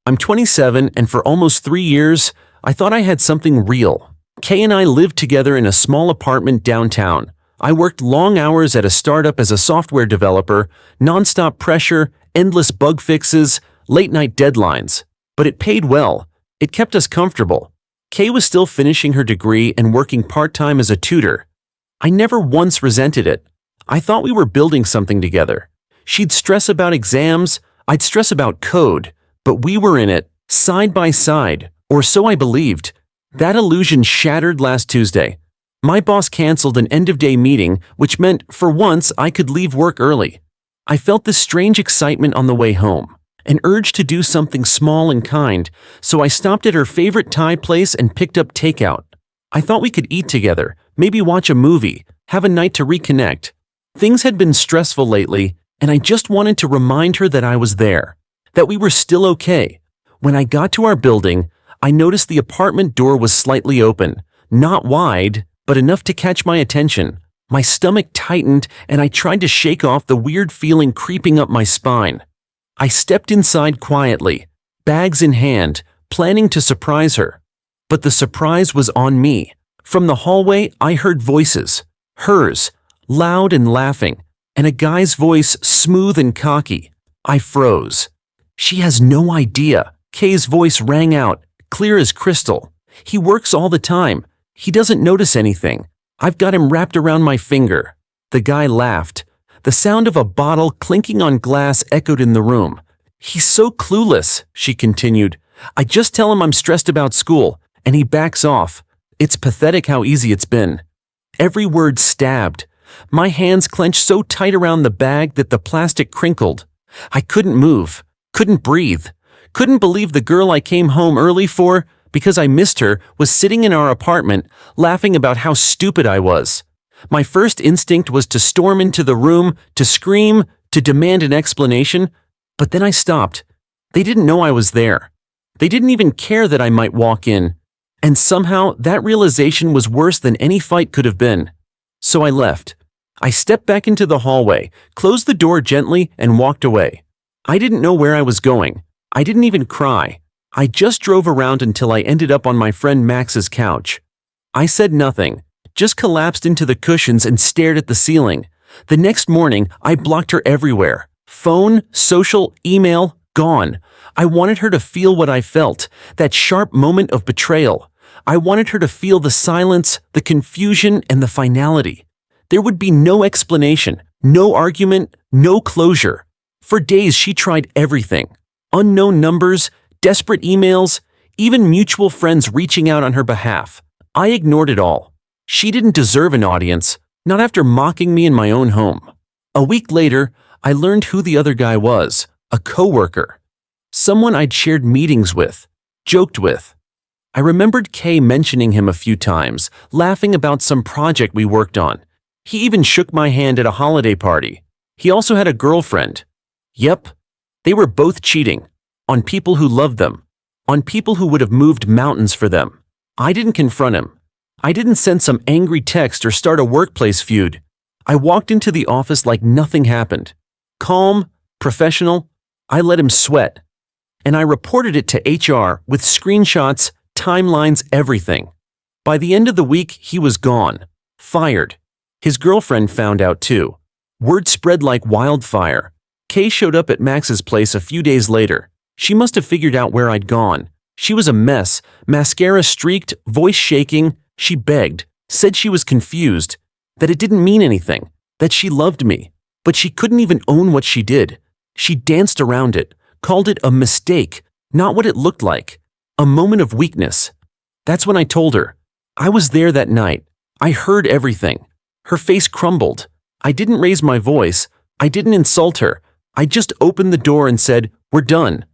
I'm 27, and for almost 3 years, I thought I had something real. Kay and I lived together in a small apartment downtown. I worked long hours at a startup as a software developer, nonstop pressure, endless bug fixes, late-night deadlines. But it paid well. It kept us comfortable. Kay was still finishing her degree and working part-time as a tutor. I never once resented it. I thought we were building something together. She'd stress about exams, I'd stress about code, but we were in it, side by side, or so I believed. That illusion shattered last Tuesday. My boss canceled an end-of-day meeting, which meant, for once, I could leave work early. I felt this strange excitement on the way home, an urge to do something small and kind, so I stopped at her favorite Thai place and picked up takeout. I thought we could eat together, maybe watch a movie, have a night to reconnect. Things had been stressful lately, and I just wanted to remind her that I was there, that we were still okay. When I got to our building, I noticed the apartment door was slightly open, not wide, but enough to catch my attention. My stomach tightened, and I tried to shake off the weird feeling creeping up my spine. I stepped inside quietly, bags in hand, planning to surprise her. But the surprise was on me. From the hallway, I heard voices. Hers, loud and laughing, and a guy's voice smooth and cocky. I froze. She has no idea. Kay's voice rang out, clear as crystal. He works all the time. He doesn't notice anything. I've got him wrapped around my finger. The guy laughed. The sound of a bottle clinking on glass echoed in the room. He's so clueless, she continued. I just tell him I'm stressed about school, and he backs off. It's pathetic how easy it's been. Every word stabbed. My hands clenched so tight around the bag that the plastic crinkled. I couldn't move, couldn't breathe, couldn't believe the girl I came home early for, because I missed her, was sitting in our apartment, laughing about how stupid I was. My first instinct was to storm into the room, to scream, to demand an explanation, but then I stopped. They didn't know I was there. They didn't even care that I might walk in. And somehow, that realization was worse than any fight could have been. So I left. I stepped back into the hallway, closed the door gently, and walked away. I didn't know where I was going. I didn't even cry. I just drove around until I ended up on my friend Max's couch. I said nothing, just collapsed into the cushions and stared at the ceiling. The next morning, I blocked her everywhere. Phone, social, email, gone. I wanted her to feel what I felt, that sharp moment of betrayal. I wanted her to feel the silence, the confusion, and the finality. There would be no explanation, no argument, no closure. For days she tried everything. Unknown numbers, desperate emails, even mutual friends reaching out on her behalf. I ignored it all. She didn't deserve an audience, not after mocking me in my own home. A week later, I learned who the other guy was, a coworker. Someone I'd shared meetings with, joked with. I remembered Kay mentioning him a few times, laughing about some project we worked on. He even shook my hand at a holiday party. He also had a girlfriend. Yep, they were both cheating. On people who loved them. On people who would have moved mountains for them. I didn't confront him. I didn't send some angry text or start a workplace feud. I walked into the office like nothing happened. Calm, professional, I let him sweat. And I reported it to HR with screenshots, timelines, everything. By the end of the week, he was gone. Fired. His girlfriend found out too. Word spread like wildfire. Kay showed up at Max's place a few days later. She must have figured out where I'd gone. She was a mess, mascara streaked, voice shaking. She begged, said she was confused, that it didn't mean anything, that she loved me. But she couldn't even own what she did. She danced around it, called it a mistake, not what it looked like, a moment of weakness. That's when I told her. I was there that night. I heard everything. Her face crumbled. I didn't raise my voice. I didn't insult her. I just opened the door and said, "We're done."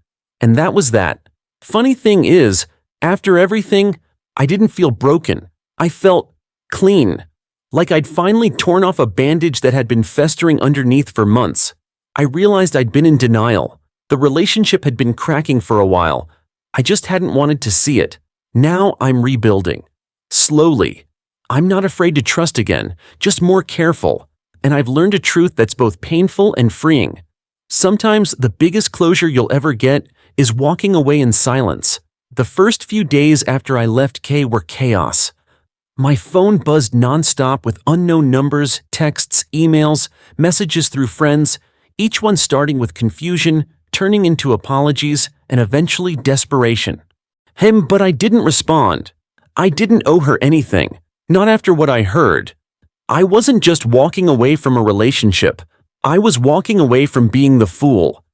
And that was that. Funny thing is, after everything, I didn't feel broken. I felt clean. Like I'd finally torn off a bandage that had been festering underneath for months. I realized I'd been in denial. The relationship had been cracking for a while. I just hadn't wanted to see it. Now I'm rebuilding. Slowly. I'm not afraid to trust again, just more careful. And I've learned a truth that's both painful and freeing. Sometimes the biggest closure you'll ever get is walking away in silence. The first few days after I left Kay were chaos. My phone buzzed nonstop with unknown numbers, texts, emails, messages through friends, each one starting with confusion, turning into apologies, and eventually desperation. But I didn't respond. I didn't owe her anything, not after what I heard. I wasn't just walking away from a relationship. I was walking away from being the fool.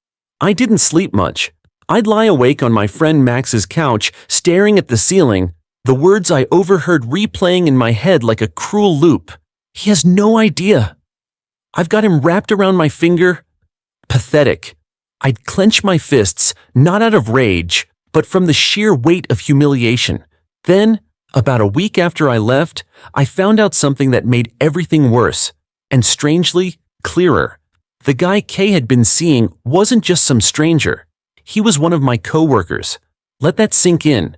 I didn't sleep much. I'd lie awake on my friend Max's couch, staring at the ceiling, the words I overheard replaying in my head like a cruel loop. He has no idea. I've got him wrapped around my finger. Pathetic. I'd clench my fists, not out of rage, but from the sheer weight of humiliation. Then, about a week after I left, I found out something that made everything worse, and strangely, clearer. The guy Kay had been seeing wasn't just some stranger. He was one of my coworkers. Let that sink in.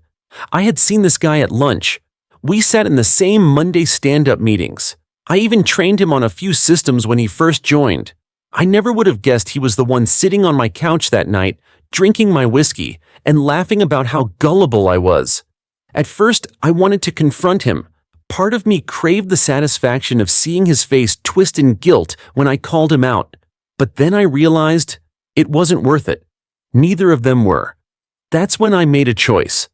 I had seen this guy at lunch. We sat in the same Monday stand-up meetings. I even trained him on a few systems when he first joined. I never would have guessed he was the one sitting on my couch that night, drinking my whiskey, and laughing about how gullible I was. At first, I wanted to confront him. Part of me craved the satisfaction of seeing his face twist in guilt when I called him out. But then I realized it wasn't worth it. Neither of them were. That's when I made a choice.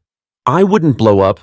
I wouldn't blow up.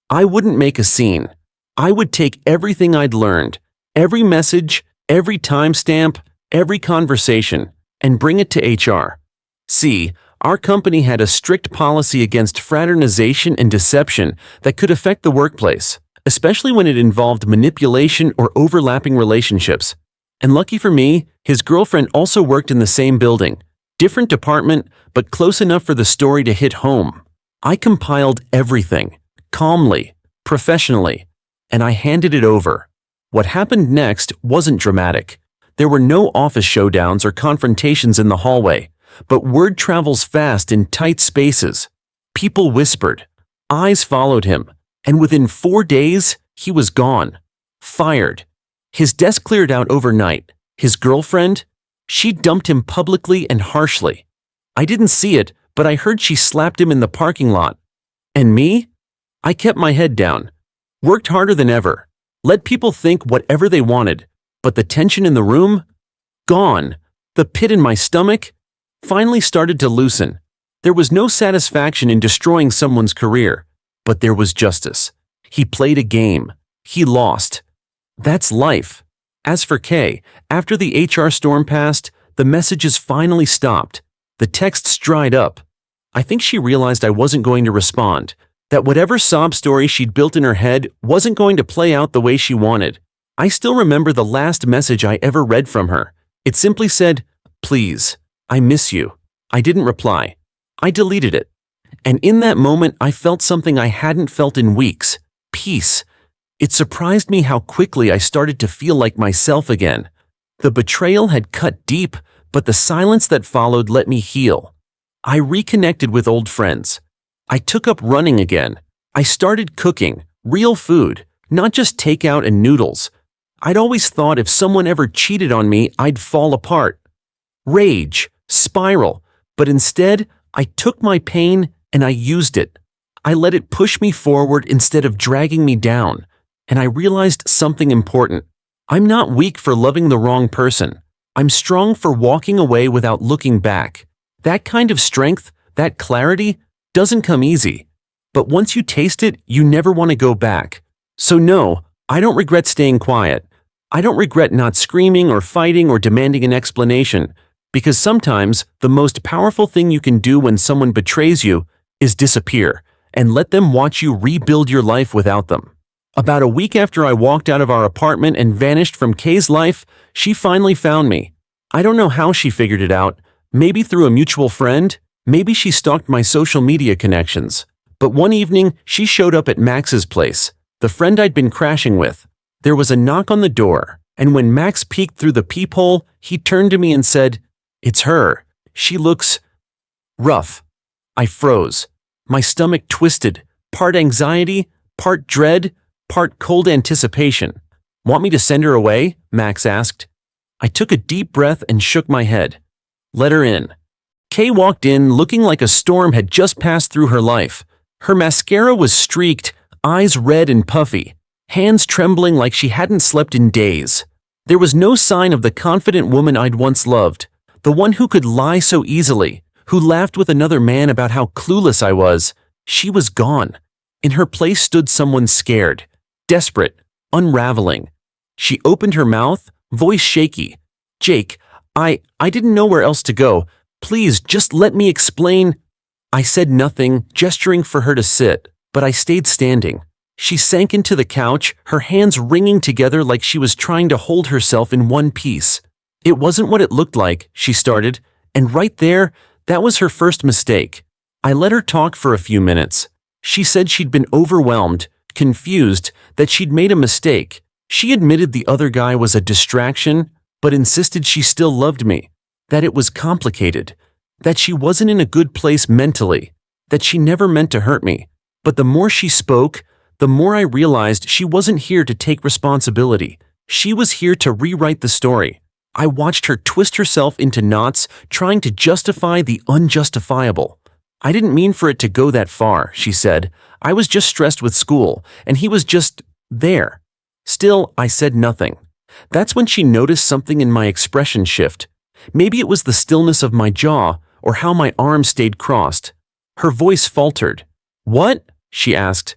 I wouldn't make a scene. I would take everything I'd learned, every message, every timestamp, every conversation, and bring it to HR. See, our company had a strict policy against fraternization and deception that could affect the workplace, especially when it involved manipulation or overlapping relationships. And lucky for me, his girlfriend also worked in the same building. Different department, but close enough for the story to hit home. I compiled everything, calmly, professionally, and I handed it over. What happened next wasn't dramatic. There were no office showdowns or confrontations in the hallway, but word travels fast in tight spaces. People whispered. Eyes followed him, and within 4 days, he was gone. Fired. His desk cleared out overnight. His girlfriend? She dumped him publicly and harshly. I didn't see it, but I heard she slapped him in the parking lot. And me? I kept my head down. Worked harder than ever. Let people think whatever they wanted. But the tension in the room? Gone. The pit in my stomach? Finally started to loosen. There was no satisfaction in destroying someone's career. But there was justice. He played a game. He lost. That's life. As for Kay, after the HR storm passed, the messages finally stopped. The texts dried up. I think she realized I wasn't going to respond, that whatever sob story she'd built in her head wasn't going to play out the way she wanted. I still remember the last message I ever read from her. It simply said, "Please, I miss you." I didn't reply. I deleted it. And in that moment, I felt something I hadn't felt in weeks. Peace. It surprised me how quickly I started to feel like myself again. The betrayal had cut deep, but the silence that followed let me heal. I reconnected with old friends. I took up running again. I started cooking, real food, not just takeout and noodles. I'd always thought if someone ever cheated on me, I'd fall apart. Rage, spiral, but instead, I took my pain and I used it. I let it push me forward instead of dragging me down. And I realized something important. I'm not weak for loving the wrong person. I'm strong for walking away without looking back. That kind of strength, that clarity, doesn't come easy. But once you taste it, you never want to go back. So no, I don't regret staying quiet. I don't regret not screaming or fighting or demanding an explanation. Because sometimes, the most powerful thing you can do when someone betrays you is disappear and let them watch you rebuild your life without them. About a week after I walked out of our apartment and vanished from Kay's life, she finally found me. I don't know how she figured it out. Maybe through a mutual friend. Maybe she stalked my social media connections. But one evening, she showed up at Max's place, the friend I'd been crashing with. There was a knock on the door, and when Max peeked through the peephole, he turned to me and said, "It's her. She looks rough." I froze. My stomach twisted, part anxiety, part dread, part cold anticipation. "Want me to send her away?" Max asked. I took a deep breath and shook my head. "Let her in." Kay walked in looking like a storm had just passed through her life. Her mascara was streaked, eyes red and puffy, hands trembling like she hadn't slept in days. There was no sign of the confident woman I'd once loved, the one who could lie so easily, who laughed with another man about how clueless I was. She was gone. In her place stood someone scared, desperate, unraveling. She opened her mouth, voice shaky. "Jake, I didn't know where else to go. Please, just let me explain." I said nothing, gesturing for her to sit, but I stayed standing. She sank into the couch, her hands wringing together like she was trying to hold herself in one piece. "It wasn't what it looked like," she started, and right there, that was her first mistake. I let her talk for a few minutes. She said she'd been overwhelmed, confused, that she'd made a mistake. She admitted the other guy was a distraction, but insisted she still loved me, that it was complicated, that she wasn't in a good place mentally, that she never meant to hurt me. But the more she spoke, the more I realized she wasn't here to take responsibility. She was here to rewrite the story. I watched her twist herself into knots, trying to justify the unjustifiable. "I didn't mean for it to go that far," she said. "I was just stressed with school, and he was just there." Still, I said nothing. That's when she noticed something in my expression shift. Maybe it was the stillness of my jaw, or how my arms stayed crossed. Her voice faltered. "What?" she asked.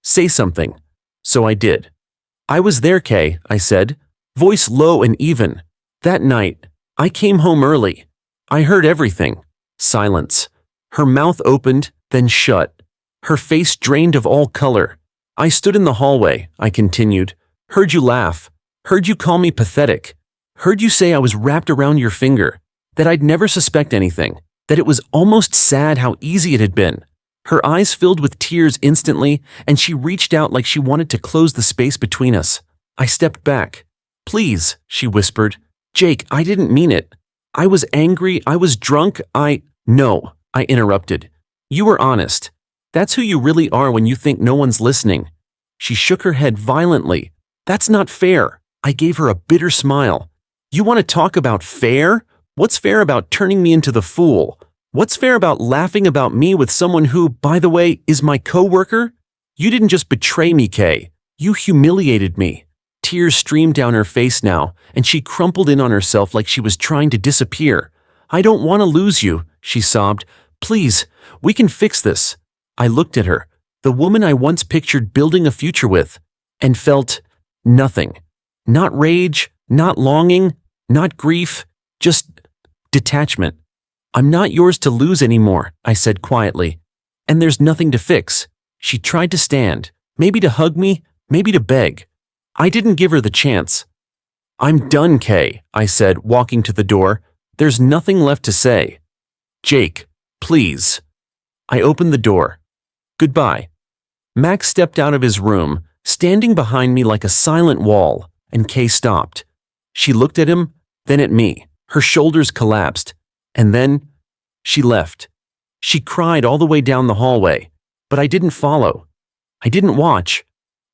"Say something." So I did. "I was there, Kay," I said, voice low and even. "That night, I came home early. I heard everything." Silence. Her mouth opened, then shut. Her face drained of all color. "I stood in the hallway," I continued. "Heard you laugh. Heard you call me pathetic. Heard you say I was wrapped around your finger. That I'd never suspect anything. That it was almost sad how easy it had been." Her eyes filled with tears instantly, and she reached out like she wanted to close the space between us. I stepped back. "Please," she whispered. "Jake, I didn't mean it. I was angry, I was drunk, No," I interrupted. "You were honest. That's who you really are when you think no one's listening." She shook her head violently. "That's not fair." I gave her a bitter smile. "You want to talk about fair? What's fair about turning me into the fool? What's fair about laughing about me with someone who, by the way, is my co-worker? You didn't just betray me, Kay. You humiliated me." Tears streamed down her face now, and she crumpled in on herself like she was trying to disappear. "I don't want to lose you," she sobbed. "Please, we can fix this." I looked at her, the woman I once pictured building a future with, and felt nothing. Not rage, not longing, not grief, just detachment. "I'm not yours to lose anymore," I said quietly. "And there's nothing to fix." She tried to stand, maybe to hug me, maybe to beg. I didn't give her the chance. "I'm done, Kay," I said, walking to the door. "There's nothing left to say." "Jake, please." I opened the door. "Goodbye." Max stepped out of his room, standing behind me like a silent wall, and Kay stopped. She looked at him, then at me. Her shoulders collapsed, and then she left. She cried all the way down the hallway, but I didn't follow. I didn't watch.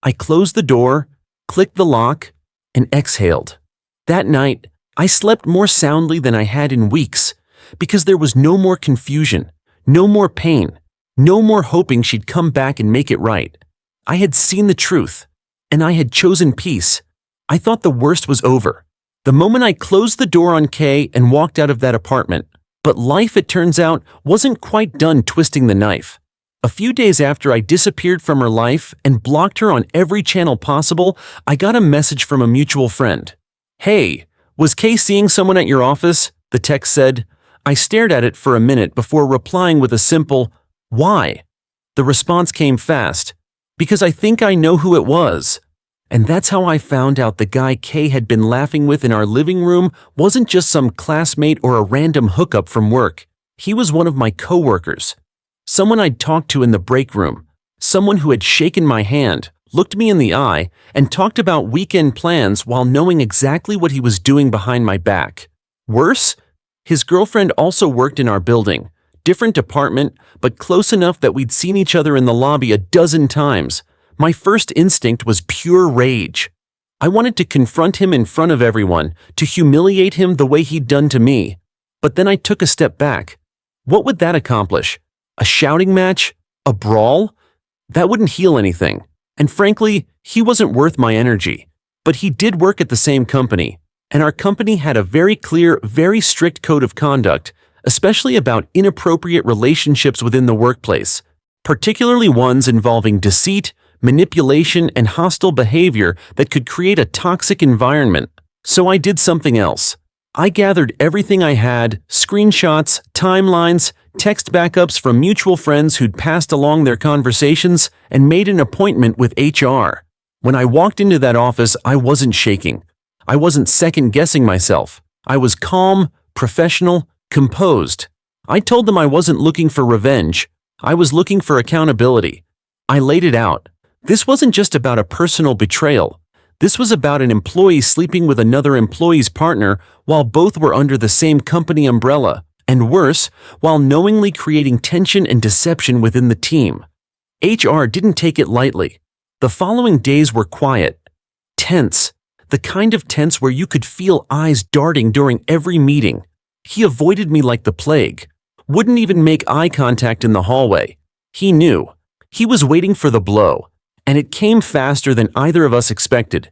I closed the door, clicked the lock, and exhaled. That night, I slept more soundly than I had in weeks, because there was no more confusion, no more pain, no more hoping she'd come back and make it right. I had seen the truth, and I had chosen peace. I thought the worst was over. The moment I closed the door on Kay and walked out of that apartment. But life, it turns out, wasn't quite done twisting the knife. A few days after I disappeared from her life and blocked her on every channel possible, I got a message from a mutual friend. "Hey, was Kay seeing someone at your office?" the text said. I stared at it for a minute before replying with a simple, "Why?" The response came fast. "Because I think I know who it was." And that's how I found out the guy Kay had been laughing with in our living room wasn't just some classmate or a random hookup from work. He was one of my coworkers. Someone I'd talked to in the break room. Someone who had shaken my hand, looked me in the eye, and talked about weekend plans while knowing exactly what he was doing behind my back. Worse, his girlfriend also worked in our building. Different department, but close enough that we'd seen each other in the lobby a dozen times. My first instinct was pure rage. I wanted to confront him in front of everyone, to humiliate him the way he'd done to me. But then I took a step back. What would that accomplish? A shouting match? A brawl? That wouldn't heal anything. And frankly, he wasn't worth my energy. But he did work at the same company, and our company had a very clear, very strict code of conduct, especially about inappropriate relationships within the workplace, particularly ones involving deceit, manipulation, and hostile behavior that could create a toxic environment. So I did something else. I gathered everything I had, screenshots, timelines, text backups from mutual friends who'd passed along their conversations, and made an appointment with HR. When I walked into that office, I wasn't shaking. I wasn't second-guessing myself. I was calm, professional, composed. I told them I wasn't looking for revenge. I was looking for accountability. I laid it out. This wasn't just about a personal betrayal. This was about an employee sleeping with another employee's partner while both were under the same company umbrella, and worse, while knowingly creating tension and deception within the team. HR didn't take it lightly. The following days were quiet, tense, the kind of tense where you could feel eyes darting during every meeting. He avoided me like the plague, wouldn't even make eye contact in the hallway. He knew. He was waiting for the blow, and it came faster than either of us expected.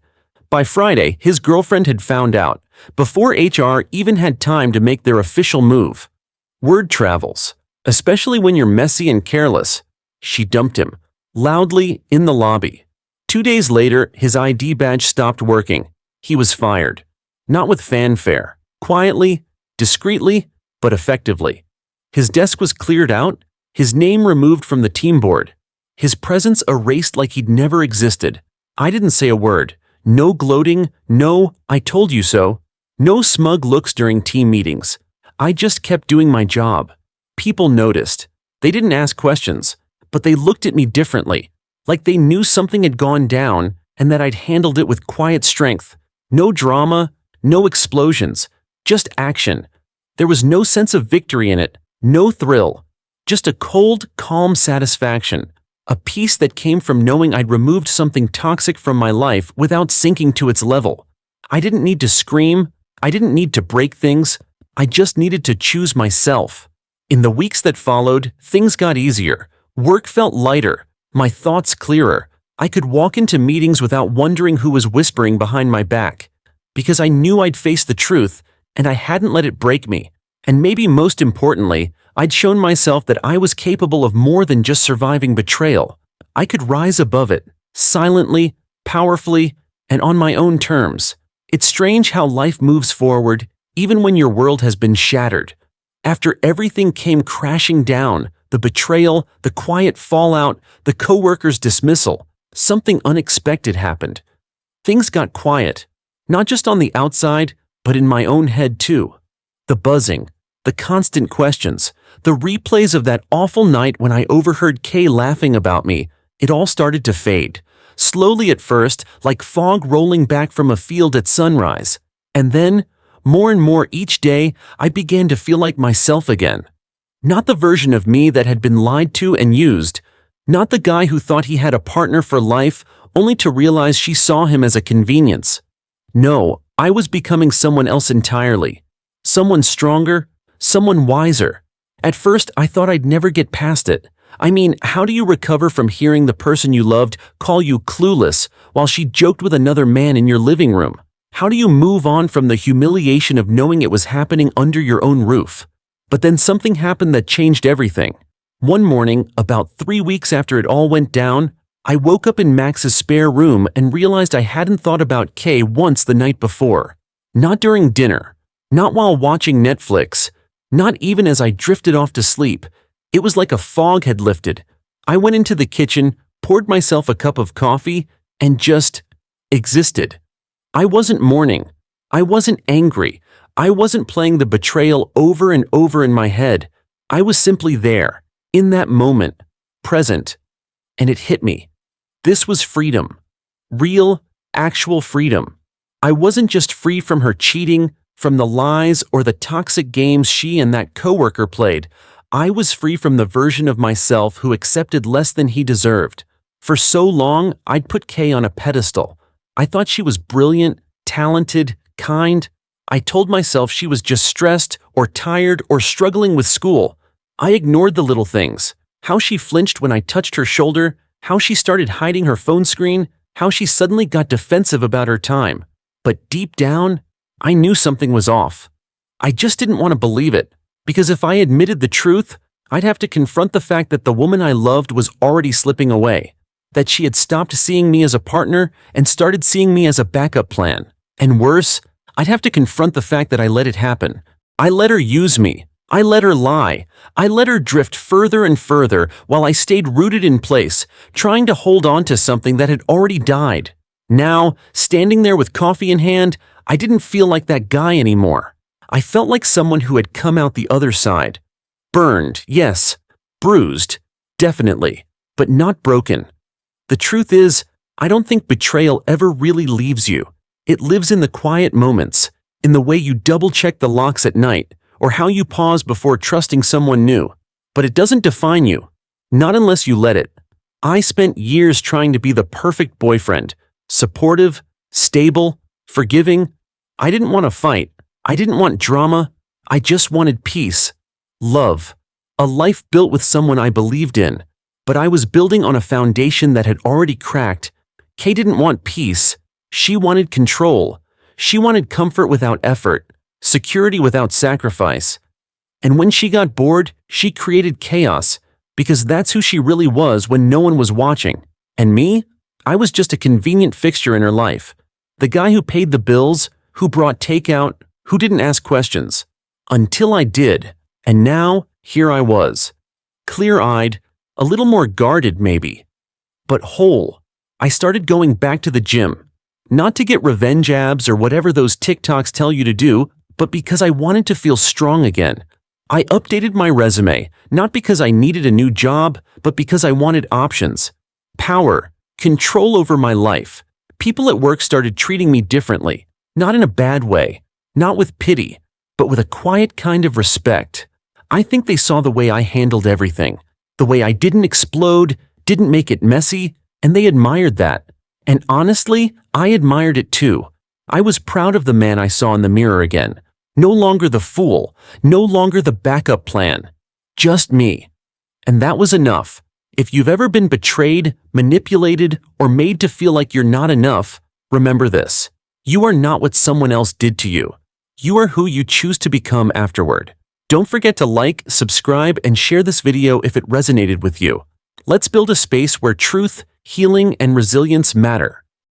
By Friday, his girlfriend had found out, before HR even had time to make their official move. Word travels, especially when you're messy and careless. She dumped him, loudly, in the lobby. 2 days later, his ID badge stopped working. He was fired. Not with fanfare. Quietly, discreetly, but effectively. His desk was cleared out, his name removed from the team board. His presence erased like he'd never existed. I didn't say a word. No gloating, no "I told you so." No smug looks during team meetings. I just kept doing my job. People noticed. They didn't ask questions, but they looked at me differently, like they knew something had gone down and that I'd handled it with quiet strength. No drama, no explosions, just action. There was no sense of victory in it, no thrill, just a cold, calm satisfaction. A peace that came from knowing I'd removed something toxic from my life without sinking to its level. I didn't need to scream. I didn't need to break things. I just needed to choose myself. In the weeks that followed, things got easier. Work felt lighter. My thoughts clearer. I could walk into meetings without wondering who was whispering behind my back. Because I knew I'd face the truth, and I hadn't let it break me. And maybe most importantly, I'd shown myself that I was capable of more than just surviving betrayal. I could rise above it, silently, powerfully, and on my own terms. It's strange how life moves forward, even when your world has been shattered. After everything came crashing down, the betrayal, the quiet fallout, the coworker's dismissal, something unexpected happened. Things got quiet, not just on the outside, but in my own head too. The buzzing, the constant questions, the replays of that awful night when I overheard Kay laughing about me, it all started to fade. Slowly at first, like fog rolling back from a field at sunrise. And then, more and more each day, I began to feel like myself again. Not the version of me that had been lied to and used. Not the guy who thought he had a partner for life, only to realize she saw him as a convenience. No, I was becoming someone else entirely. Someone stronger, someone wiser. At first, I thought I'd never get past it. I mean, how do you recover from hearing the person you loved call you clueless while she joked with another man in your living room? How do you move on from the humiliation of knowing it was happening under your own roof? But then something happened that changed everything. One morning, about 3 weeks after it all went down, I woke up in Max's spare room and realized I hadn't thought about Kay once the night before. Not during dinner, not while watching Netflix, not even as I drifted off to sleep. It was like a fog had lifted. I went into the kitchen, poured myself a cup of coffee, and just existed. I wasn't mourning. I wasn't angry. I wasn't playing the betrayal over and over in my head. I was simply there, in that moment, present. And it hit me. This was freedom. Real, actual freedom. I wasn't just free from her cheating, from the lies or the toxic games she and that coworker played. I was free from the version of myself who accepted less than he deserved. For so long, I'd put Kay on a pedestal. I thought she was brilliant, talented, kind. I told myself she was just stressed or tired or struggling with school. I ignored the little things. How she flinched when I touched her shoulder, how she started hiding her phone screen, how she suddenly got defensive about her time. But deep down, I knew something was off. I just didn't want to believe it, because if I admitted the truth, I'd have to confront the fact that the woman I loved was already slipping away, that she had stopped seeing me as a partner and started seeing me as a backup plan. And worse, I'd have to confront the fact that I let it happen. I let her use me. I let her lie. I let her drift further and further while I stayed rooted in place, trying to hold on to something that had already died. Now, standing there with coffee in hand, I didn't feel like that guy anymore. I felt like someone who had come out the other side. Burned, yes. Bruised, definitely, but not broken. The truth is, I don't think betrayal ever really leaves you. It lives in the quiet moments, in the way you double-check the locks at night, or how you pause before trusting someone new. But it doesn't define you, not unless you let it. I spent years trying to be the perfect boyfriend, supportive, stable, forgiving. I didn't want to fight. I didn't want drama. I just wanted peace, love, a life built with someone I believed in. But I was building on a foundation that had already cracked. Kay didn't want peace. She wanted control. She wanted comfort without effort, security without sacrifice. And when she got bored, she created chaos, because that's who she really was when no one was watching. And me? I was just a convenient fixture in her life. The guy who paid the bills, who brought takeout, who didn't ask questions. Until I did. And now, here I was. Clear-eyed, a little more guarded maybe, but whole. I started going back to the gym. Not to get revenge abs or whatever those TikToks tell you to do, but because I wanted to feel strong again. I updated my resume, not because I needed a new job, but because I wanted options. Power, control over my life. People at work started treating me differently, not in a bad way, not with pity, but with a quiet kind of respect. I think they saw the way I handled everything, the way I didn't explode, didn't make it messy, and they admired that. And honestly, I admired it too. I was proud of the man I saw in the mirror again. No longer the fool, no longer the backup plan. Just me. And that was enough. If you've ever been betrayed, manipulated, or made to feel like you're not enough, remember this. You are not what someone else did to you. You are who you choose to become afterward. Don't forget to like, subscribe, and share this video if it resonated with you. Let's build a space where truth, healing, and resilience matter.